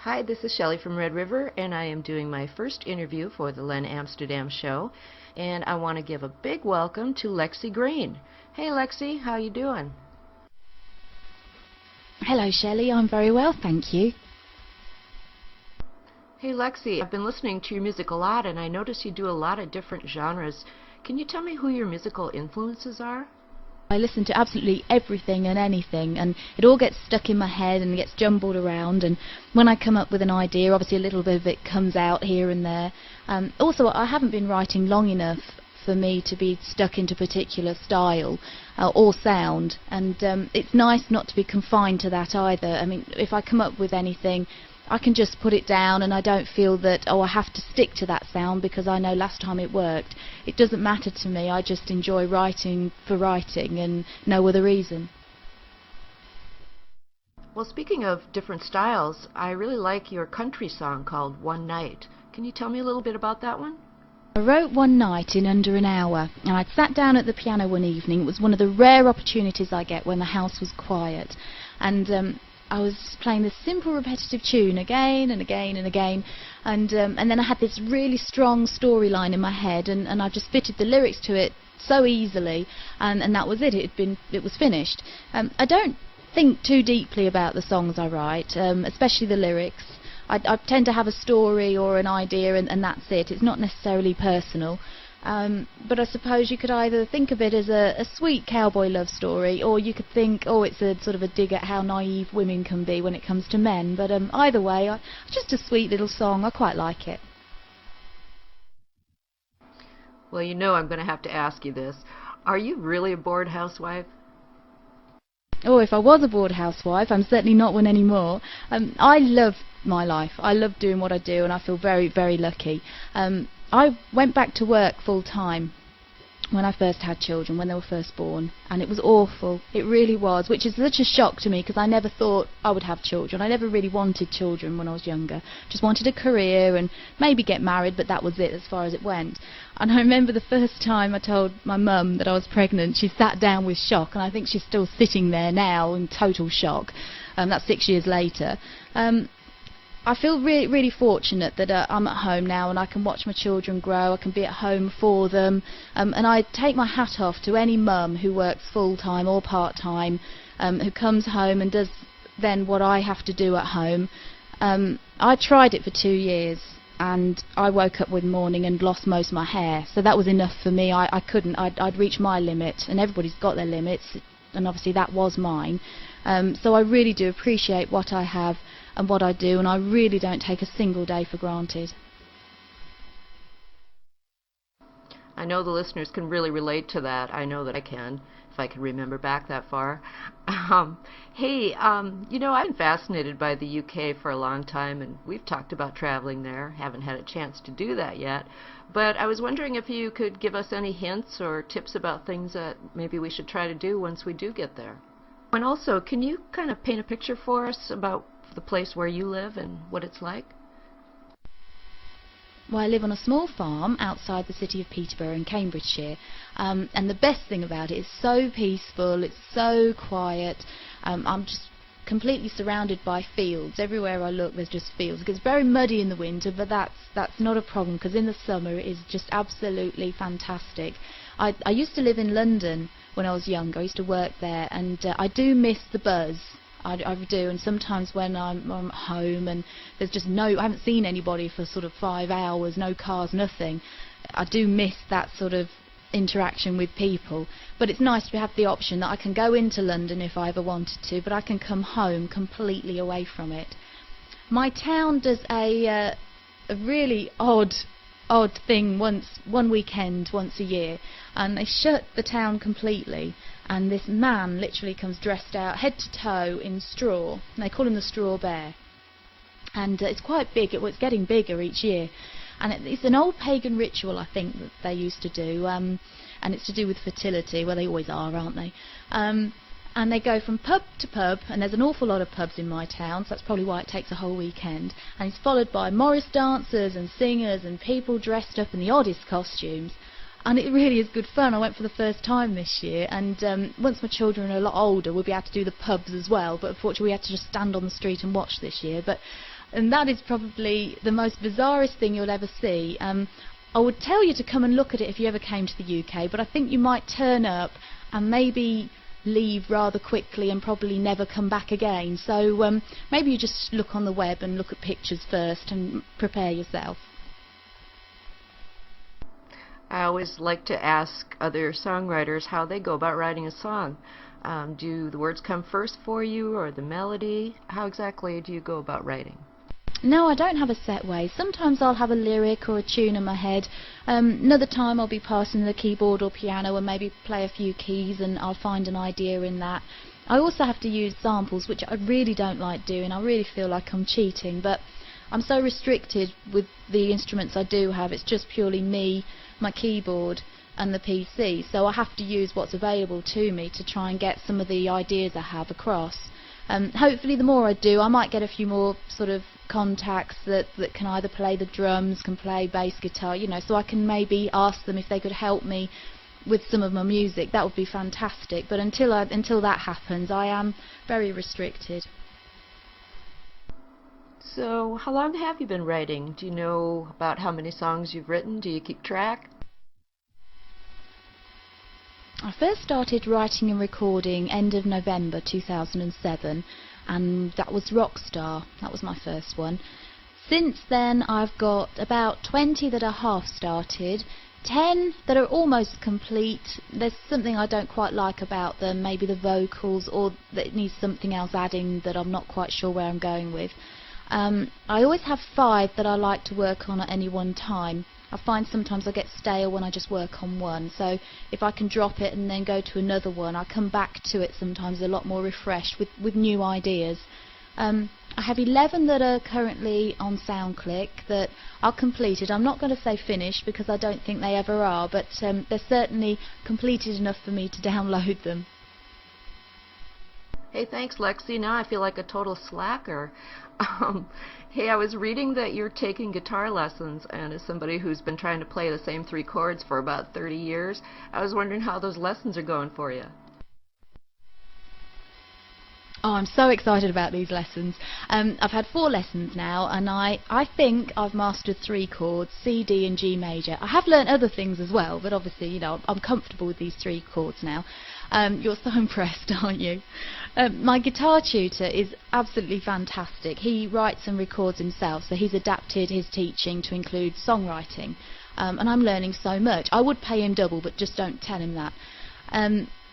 Hi, this is Shelley from Red River, and I am doing my first interview for the Len Amsterdam show, and I want to give a big welcome to Lexie Green. Hey Lexie, how you doing? Hello Shelley, I'm very well, thank you. Hey Lexie, I've been listening to your music a lot, and I notice you do a lot of different genres. Can you tell me who your musical influences are? I listen to absolutely everything and anything, and it all gets stuck in my head and gets jumbled around, and when I come up with an idea, obviously a little bit of it comes out here and there. Also, I haven't been writing long enough for me to be stuck into a particular style or sound, and it's nice not to be confined to that either. I mean, if I come up with anything, I can just put it down and I don't feel that, oh, I have to stick to that sound because I know last time it worked. It doesn't matter to me. I just enjoy writing for writing and no other reason. Well, speaking of different styles, I really like your country song called One Night. Can you tell me a little bit about that one? I wrote One Night in under an hour, and I'd sat down at the piano one evening. It was one of the rare opportunities I get when the house was quiet, and I was playing this simple repetitive tune again and again and again, and then I had this really strong storyline in my head, and I just fitted the lyrics to it so easily, and that was it. It was finished. I don't think too deeply about the songs I write, especially the lyrics. I tend to have a story or an idea, and that's it. It's not necessarily personal. But I suppose you could either think of it as a sweet cowboy love story, or you could think, oh, it's a sort of a dig at how naive women can be when it comes to men. But either way, it's just a sweet little song. I quite like it. Well, you know I'm going to have to ask you this. Are you really a bored housewife? Oh, if I was a bored housewife, I'm certainly not one anymore. I love my life. I love doing what I do, and I feel very, very lucky. I went back to work full time when I first had children, when they were first born, and it was awful. It really was, which is such a shock to me because I never thought I would have children. I never really wanted children when I was younger. Just wanted a career and maybe get married, but that was it as far as it went. And I remember the first time I told my mum that I was pregnant, she sat down with shock, and I think she's still sitting there now in total shock. That's 6 years later. I feel really, really fortunate that I'm at home now and I can watch my children grow. I can be at home for them, and I take my hat off to any mum who works full-time or part-time, who comes home and does then what I have to do at home. I tried it for 2 years, and I woke up one morning and lost most of my hair, so that was enough for me. I couldn't. I'd reached my limit, and everybody's got their limits, and obviously that was mine. So I really do appreciate what I have and what I do, and I really don't take a single day for granted. I know the listeners can really relate to that. I know that I can, if I can remember back that far. Hey, you know, I've been fascinated by the UK for a long time, and we've talked about traveling there. Haven't had a chance to do that yet. But I was wondering if you could give us any hints or tips about things that maybe we should try to do once we do get there. And also, can you kind of paint a picture for us about the place where you live and what it's like? Well, I live on a small farm outside the city of Peterborough in Cambridgeshire, and the best thing about it is so peaceful, it's so quiet. I'm just completely surrounded by fields. Everywhere I look there's just fields. It gets very muddy in the winter, but that's not a problem because in the summer it is just absolutely fantastic. I used to live in London when I was younger. I used to work there, and I do miss the buzz. I do, and sometimes when I'm at home and there's just I haven't seen anybody for sort of 5 hours, no cars, nothing, I do miss that sort of interaction with people. But it's nice to have the option that I can go into London if I ever wanted to, but I can come home completely away from it. My town does a really odd thing one weekend once a year, and they shut the town completely, and this man literally comes dressed out head to toe in straw, and they call him the Straw Bear, and it's quite big. It's getting bigger each year, and it's an old pagan ritual I think that they used to do, and it's to do with fertility. Well, they always are, aren't they? And they go from pub to pub, and there's an awful lot of pubs in my town, so that's probably why it takes a whole weekend, and he's followed by Morris dancers and singers and people dressed up in the oddest costumes, and it really is good fun. I went for the first time this year, and once my children are a lot older we'll be able to do the pubs as well, but unfortunately we had to just stand on the street and watch this year. But and that is probably the most bizarrest thing you'll ever see. I would tell you to come and look at it if you ever came to the UK, but I think you might turn up and maybe leave rather quickly and probably never come back again. So maybe you just look on the web and look at pictures first and prepare yourself. I always like to ask other songwriters how they go about writing a song. Do the words come first for you, or the melody? How exactly do you go about writing? No, I don't have a set way. Sometimes I'll have a lyric or a tune in my head. Another time I'll be passing the keyboard or piano and maybe play a few keys, and I'll find an idea in that. I also have to use samples, which I really don't like doing. I really feel like I'm cheating, but I'm so restricted with the instruments I do have. It's just purely me, my keyboard and the PC, so I have to use what's available to me to try and get some of the ideas I have across. Hopefully the more I do, I might get a few more sort of contacts that can either play the drums, can play bass guitar, you know, so I can maybe ask them if they could help me with some of my music. That would be fantastic, but until that happens, I am very restricted. So how long have you been writing? Do you know about how many songs you've written? Do you keep track? I first started writing and recording end of November 2007, and that was Rockstar. That was my first one. Since then I've got about 20 that are half started, 10 that are almost complete. There's something I don't quite like about them, maybe the vocals, or that it needs something else adding that I'm not quite sure where I'm going with. I always have 5 that I like to work on at any one time. I find sometimes I get stale when I just work on one, so if I can drop it and then go to another one, I come back to it sometimes a lot more refreshed with new ideas. I have 11 that are currently on SoundClick that are completed. I'm not going to say finished because I don't think they ever are, but they're certainly completed enough for me to download them. Hey, thanks, Lexie. Now I feel like a total slacker. Hey, I was reading that you're taking guitar lessons, and as somebody who's been trying to play the same 3 chords for about 30 years, I was wondering how those lessons are going for you. Oh, I'm so excited about these lessons. I've had 4 lessons now, and I think I've mastered 3 chords, C, D and G major. I have learnt other things as well, but obviously, you know, I'm comfortable with these 3 chords now. You're so impressed, aren't you? My guitar tutor is absolutely fantastic. He writes and records himself, so he's adapted his teaching to include songwriting, and I'm learning so much. I would pay him double, but just don't tell him that.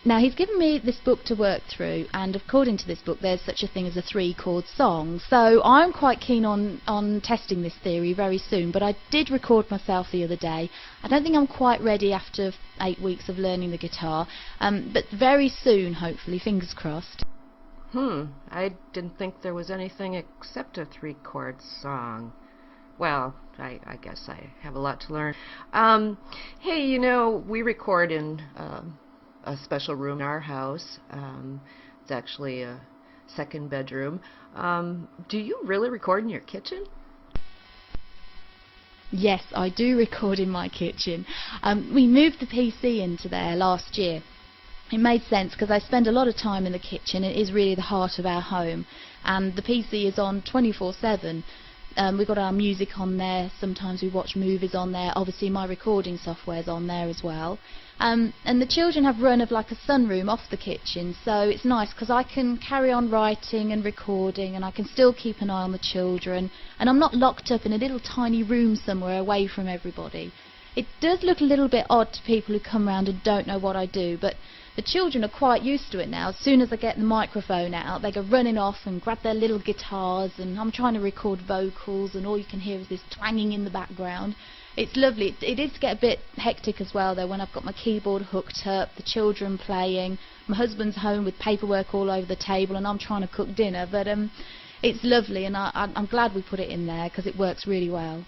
Now, he's given me this book to work through, and according to this book there's such a thing as a 3-chord song, so I'm quite keen on testing this theory very soon, but I did record myself the other day. I don't think I'm quite ready after 8 weeks of learning the guitar, but very soon, hopefully, fingers crossed. I didn't think there was anything except a 3-chord song. Well, I guess I have a lot to learn. Hey, you know, we record in a special room in our house. It's actually a 2nd bedroom. Do you really record in your kitchen? Yes, I do record in my kitchen. We moved the PC into there last year. It made sense because I spend a lot of time in the kitchen. It is really the heart of our home, and the PC is on 24/7. We've got our music on there, sometimes we watch movies on there, obviously my recording software's on there as well. And the children have run of like a sunroom off the kitchen, so it's nice because I can carry on writing and recording, and I can still keep an eye on the children, and I'm not locked up in a little tiny room somewhere away from everybody. It does look a little bit odd to people who come round and don't know what I do, but the children are quite used to it now. As soon as I get the microphone out, they go running off and grab their little guitars, and I'm trying to record vocals, and all you can hear is this twanging in the background. It's lovely. It is get a bit hectic as well, though, when I've got my keyboard hooked up, the children playing, my husband's home with paperwork all over the table, and I'm trying to cook dinner. But it's lovely, and I'm glad we put it in there because it works really well.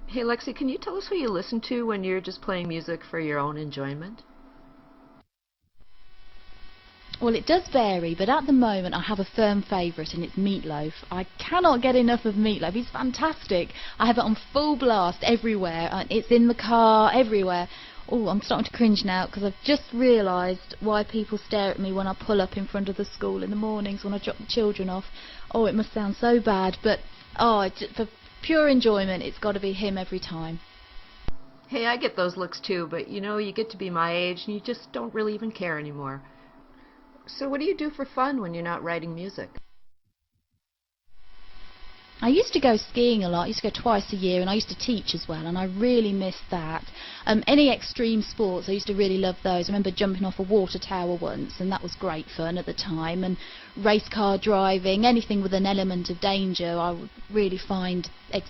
Hey, Lexie, can you tell us who you listen to when you're just playing music for your own enjoyment? Well, it does vary, but at the moment I have a firm favourite, and it's Meatloaf. I cannot get enough of Meatloaf. He's fantastic. I have it on full blast everywhere. It's in the car, everywhere. Oh, I'm starting to cringe now because I've just realised why people stare at me when I pull up in front of the school in the mornings when I drop the children off. Oh, it must sound so bad, but for pure enjoyment, it's got to be him every time. Hey, I get those looks too, but you know, you get to be my age and you just don't really even care anymore. So what do you do for fun when you're not writing music? I used to go skiing a lot. I used to go twice a year, and I used to teach as well, and I really missed that. Any extreme sports, I used to really love those. I remember jumping off a water tower once, and that was great fun at the time. And race car driving, anything with an element of danger, I would really find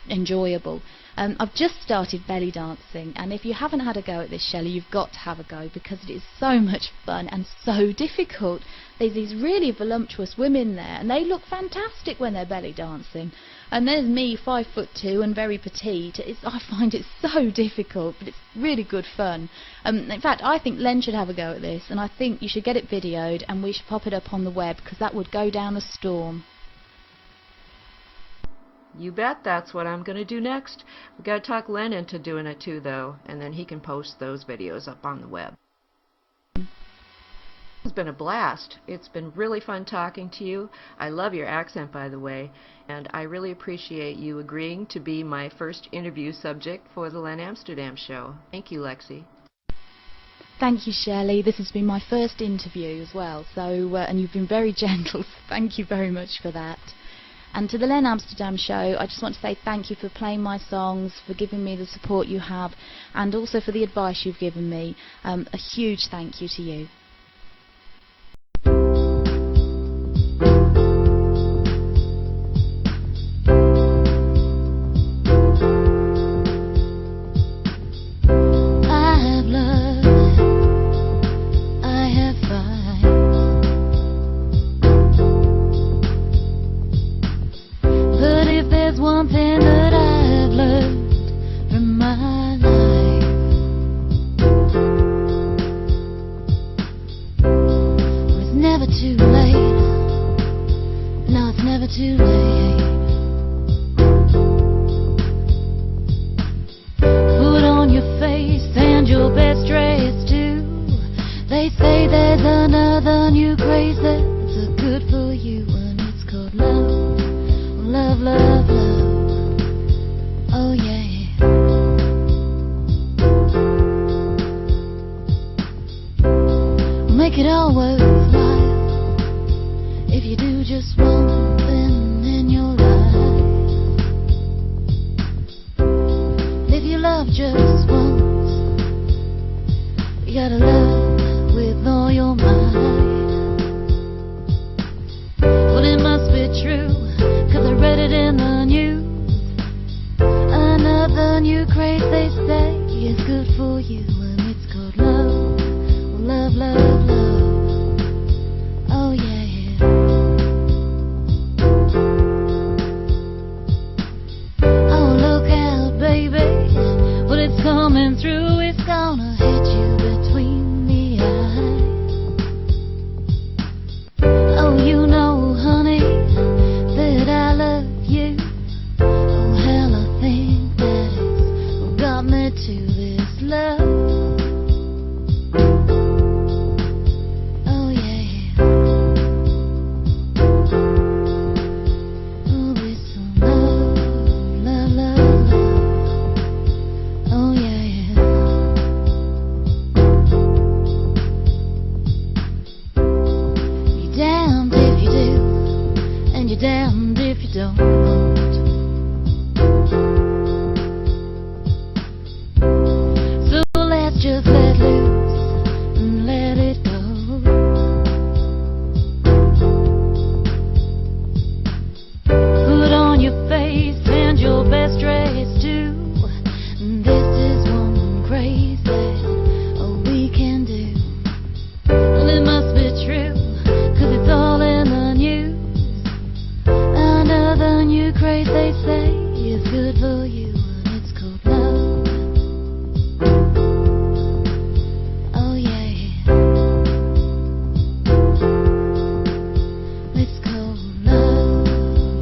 enjoyable. I've just started belly dancing, and if you haven't had a go at this, Shelley, you've got to have a go because it is so much fun and so difficult. There's these really voluptuous women there, and they look fantastic when they're belly dancing. And there's me, 5'2" and very petite. I find it so difficult, but it's really good fun. In fact, I think Len should have a go at this, and I think you should get it videoed, and we should pop it up on the web because that would go down a storm. You bet, that's what I'm going to do next. We've got to talk Len into doing it too, though, and then he can post those videos up on the web. It's been a blast. It's been really fun talking to you. I love your accent, by the way, and I really appreciate you agreeing to be my first interview subject for the Len Amsterdam show. Thank you, Lexie. Thank you, Shelley. This has been my first interview as well, and you've been very gentle, so thank you very much for that. And to the Len Amsterdam show, I just want to say thank you for playing my songs, for giving me the support you have, and also for the advice you've given me. A huge thank you to you. One thing that I've learned from my life, it's never too late. No, it's never too late. Put on your face and your best dress too. They say there's another new craze that's good for you, and it's called love. Love, love, love. Oh yeah. Make it all worthwhile if you do just one thing in your life. If you love just once, you gotta love with all your might. Well, it must be true, 'cause I read it in the news. Another new craze, they say, is good for you, and it's called love. Love, love, love. Oh yeah. Oh, look out, baby. When it's coming through, it's gonna hit you between the eyes. Oh, you know, honey, that I love you. Oh, hell, I think that it's got me to this love. Oh, yeah. Oh, it's some love, love, love, love. Oh, yeah. You're damned if you do, and you're damned if you don't. So let's just let loose and let it go. Put on your face and your best dress too. This is one craze that we can do. Well, it must be true, 'cause it's all in the news. Another new craze, they say, is good for you, and it's called love. Oh yeah. It's called love,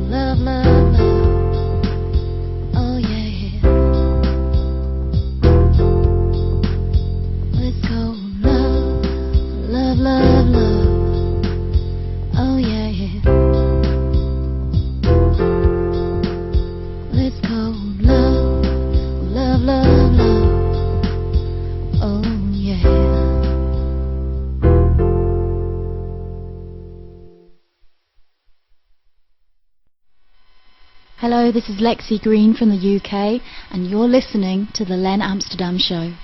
love, love, love. Oh yeah. Hello, this is Lexie Green from the UK, and you're listening to The Len Amsterdam Show.